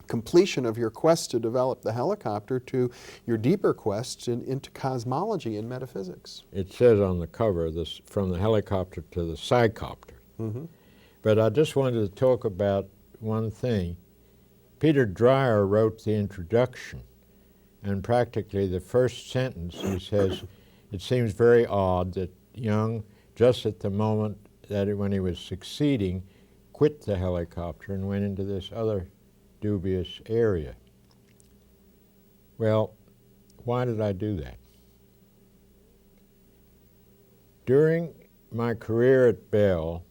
Speaker 2: completion of your quest to develop the helicopter to your deeper quest into cosmology and metaphysics.
Speaker 3: It says on the cover, this, from the helicopter to the psychopter.
Speaker 2: Mm-hmm.
Speaker 3: But I just wanted to talk about one thing. Peter Dreyer wrote the introduction, and practically the first sentence he says, it seems very odd that Jung, just at the moment that when he was succeeding, quit the helicopter and went into this other dubious area. Well, why did I do that? During my career at Bell,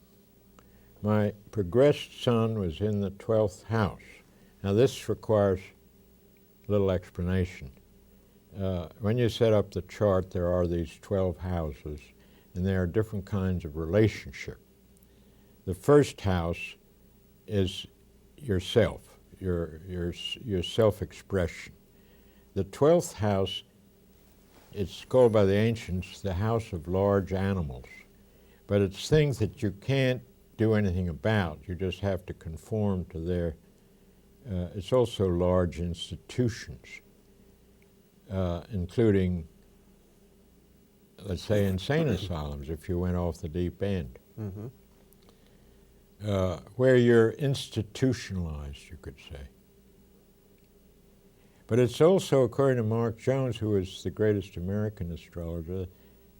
Speaker 3: my progressed sun was in the 12th house. Now this requires a little explanation. When you set up the chart, there are these 12 houses, and there are different kinds of relationship. The first house is yourself, your self-expression. The 12th house, it's called by the ancients the house of large animals, but it's things that you can't do anything about. You just have to conform to their, it's also large institutions, including, let's say, insane asylums, if you went off the deep end.
Speaker 2: Mm-hmm.
Speaker 3: Where you're institutionalized, you could say. But it's also, according to Mark Jones, who is the greatest American astrologer,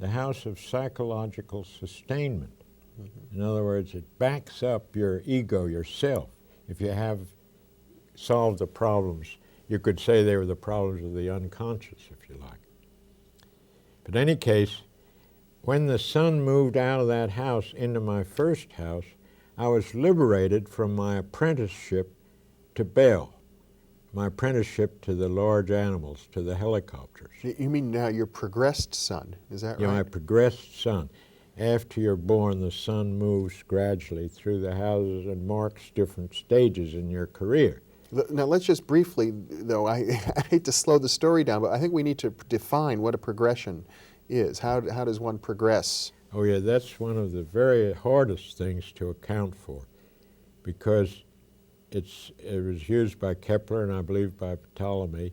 Speaker 3: the house of psychological sustainment. Mm-hmm. In other words, it backs up your ego, yourself. If you have solved the problems, you could say they were the problems of the unconscious, if you like. But in any case, when the sun moved out of that house into my first house, I was liberated from my apprenticeship to Bell, my apprenticeship to the large animals, to the helicopters.
Speaker 2: You mean now your progressed sun, is that right?
Speaker 3: Yeah, my progressed sun. After you're born, the sun moves gradually through the houses and marks different stages in your career.
Speaker 2: Now let's just briefly, though, I hate to slow the story down, but I think we need to define what a progression is. How does one progress?
Speaker 3: Oh yeah, that's one of the very hardest things to account for, because it was used by Kepler and I believe by Ptolemy.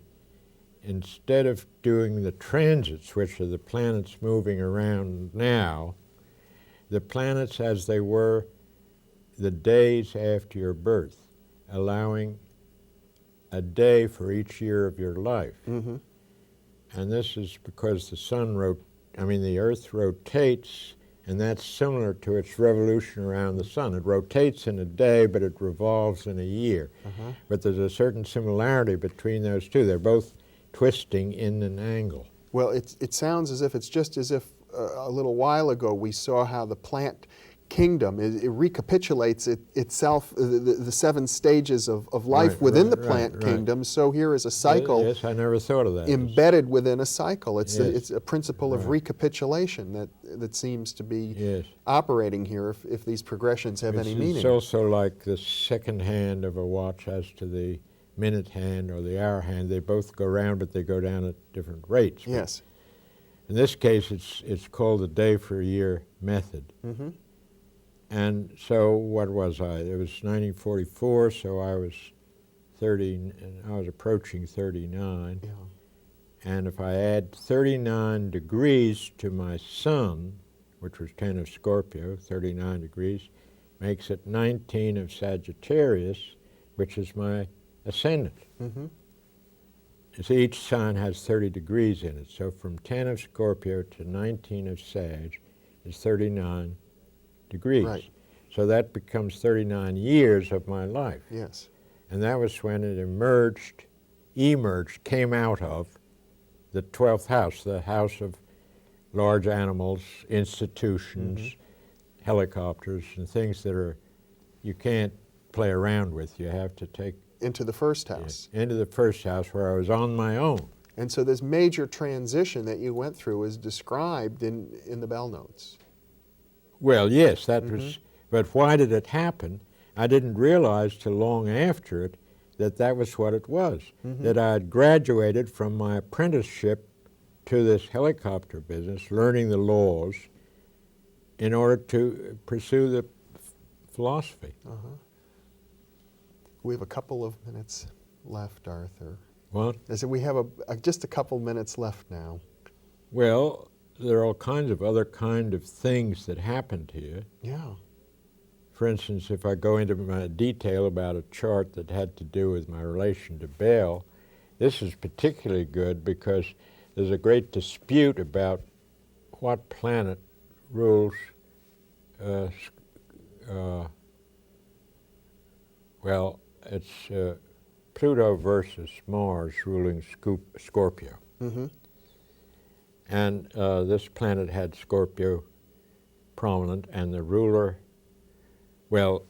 Speaker 3: Instead of doing the transits, which are the planets moving around now, the planets as they were the days after your birth, allowing a day for each year of your life.
Speaker 2: Mm-hmm.
Speaker 3: And this is because the Earth rotates, and that's similar to its revolution around the sun. It rotates in a day, but it revolves in a year.
Speaker 2: Uh-huh.
Speaker 3: But there's a certain similarity between those two. They're both twisting in an angle.
Speaker 2: Well, it sounds as if it's just as if a little while ago we saw how the plant kingdom, it recapitulates itself, the 7 stages of life within the plant kingdom. So here is a cycle.
Speaker 3: Yes, I never thought of that.
Speaker 2: Embedded within a cycle. It's a principle of
Speaker 3: Right.
Speaker 2: recapitulation that seems to be operating here if these progressions have any meaning.
Speaker 3: It's also like the second hand of a watch as to the minute hand or the hour hand. They both go round, but they go down at different rates.
Speaker 2: Yes.
Speaker 3: In this case, it's called the day for a year method.
Speaker 2: Mm-hmm.
Speaker 3: And so what was I? It was 1944, so I was 30, and I was approaching 39.
Speaker 2: Yeah.
Speaker 3: And if I add 39 degrees to my sun, which was 10 of Scorpio, 39 degrees, makes it 19 of Sagittarius, which is my ascendant.
Speaker 2: Mm-hmm.
Speaker 3: You see, each sign has 30 degrees in it, so from 10 of Scorpio to 19 of Sag is 39 degrees.
Speaker 2: Right.
Speaker 3: So that becomes 39 years of my life.
Speaker 2: Yes.
Speaker 3: And that was when it came out of the 12th house, the house of large animals, institutions, helicopters, and things that you can't play around with. You have to take
Speaker 2: Into the first house.
Speaker 3: into the first house where I was on my own.
Speaker 2: And so this major transition that you went through is described in the Bell notes.
Speaker 3: Well, yes, that was, but why did it happen? I didn't realize till long after it that was what it was, that I had graduated from my apprenticeship to this helicopter business, learning the laws in order to pursue the philosophy.
Speaker 2: We have a couple of minutes left, Arthur.
Speaker 3: What?
Speaker 2: I said we have just a couple minutes left now.
Speaker 3: Well, there are all kinds of other kind of things that happened here.
Speaker 2: Yeah.
Speaker 3: For instance, if I go into my detail about a chart that had to do with my relation to Bell, this is particularly good because there's a great dispute about what planet rules, well, it's Pluto versus Mars ruling Scorpio. And this planet had Scorpio prominent, and the ruler, well,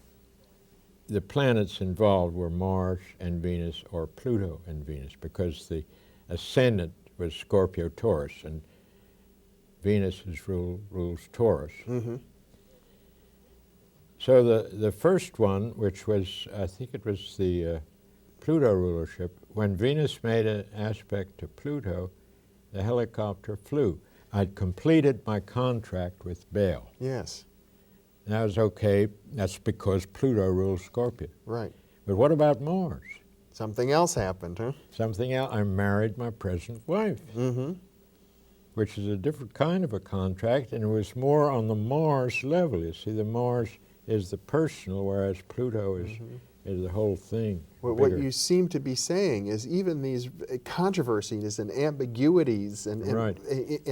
Speaker 3: the planets involved were Mars and Venus, or Pluto and Venus, because the ascendant was Scorpio Taurus, and Venus rules Taurus. So the first one, which was, I think it was the Pluto rulership, when Venus made an aspect to Pluto, the helicopter flew. I'd completed my contract with Bell.
Speaker 2: Yes.
Speaker 3: That was okay. That's because Pluto rules Scorpio.
Speaker 2: Right.
Speaker 3: But what about Mars?
Speaker 2: Something else happened, huh?
Speaker 3: Something else. I married my present wife, which is a different kind of a contract, and it was more on the Mars level. You see, the Mars is the personal, whereas Pluto is the whole thing.
Speaker 2: Well, what you seem to be saying is even these controversies and ambiguities and
Speaker 3: right.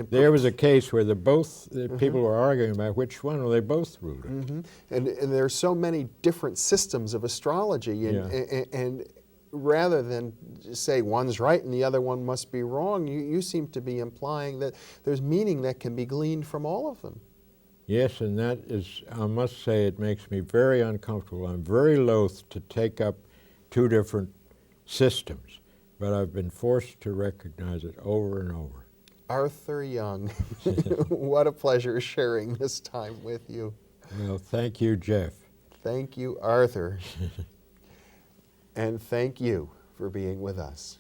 Speaker 3: There was a case where people were arguing about which one. Well, they both ruled it.
Speaker 2: And there are so many different systems of astrology, and rather than say one's right and the other one must be wrong, you seem to be implying that there's meaning that can be gleaned from all of them.
Speaker 3: Yes, and that is, I must say, it makes me very uncomfortable. I'm very loath to take up two different systems, but I've been forced to recognize it over and over.
Speaker 2: Arthur Young, what a pleasure sharing this time with you.
Speaker 3: Well, thank you, Jeff.
Speaker 2: Thank you, Arthur. And thank you for being with us.